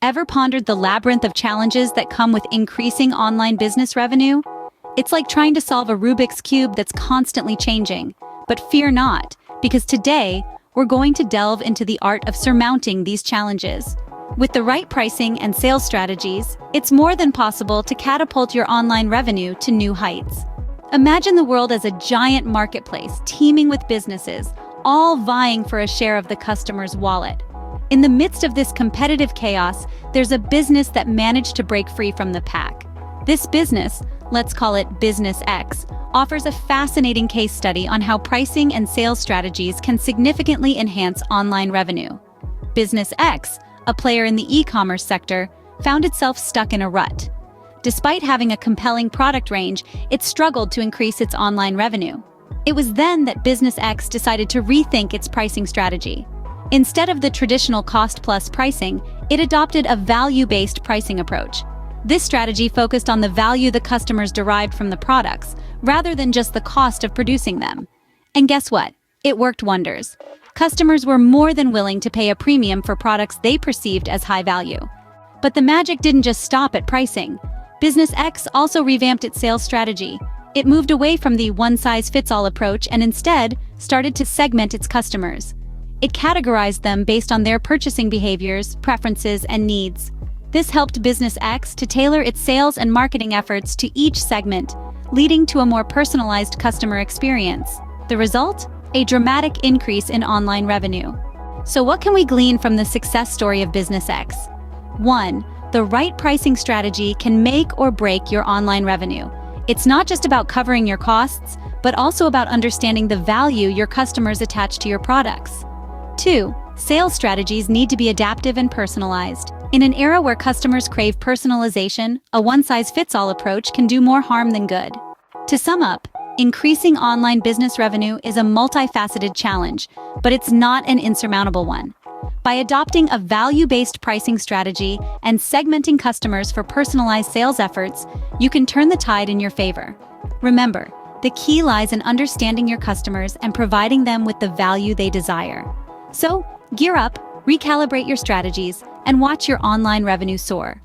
Ever pondered the labyrinth of challenges that come with increasing online business revenue? It's like trying to solve a Rubik's Cube that's constantly changing. But fear not, because today, we're going to delve into the art of surmounting these challenges. With the right pricing and sales strategies, it's more than possible to catapult your online revenue to new heights. Imagine the world as a giant marketplace teeming with businesses, all vying for a share of the customer's wallet. In the midst of this competitive chaos, there's a business that managed to break free from the pack. This business, let's call it Business X, offers a fascinating case study on how pricing and sales strategies can significantly enhance online revenue. Business X, a player in the e-commerce sector, found itself stuck in a rut. Despite having a compelling product range, it struggled to increase its online revenue. It was then that Business X decided to rethink its pricing strategy. Instead of the traditional cost-plus pricing, it adopted a value-based pricing approach. This strategy focused on the value the customers derived from the products, rather than just the cost of producing them. And guess what? It worked wonders. Customers were more than willing to pay a premium for products they perceived as high value. But the magic didn't just stop at pricing. Business X also revamped its sales strategy. It moved away from the one-size-fits-all approach and instead started to segment its customers. It categorized them based on their purchasing behaviors, preferences, and needs. This helped Business X to tailor its sales and marketing efforts to each segment, leading to a more personalized customer experience. The result? A dramatic increase in online revenue. So what can we glean from the success story of Business X? 1. The right pricing strategy can make or break your online revenue. It's not just about covering your costs, but also about understanding the value your customers attach to your products. 2. Sales strategies need to be adaptive and personalized. In an era where customers crave personalization, a one-size-fits-all approach can do more harm than good. To sum up, increasing online business revenue is a multifaceted challenge, but it's not an insurmountable one. By adopting a value-based pricing strategy and segmenting customers for personalized sales efforts, you can turn the tide in your favor. Remember, the key lies in understanding your customers and providing them with the value they desire. So, gear up, recalibrate your strategies, and watch your online revenue soar.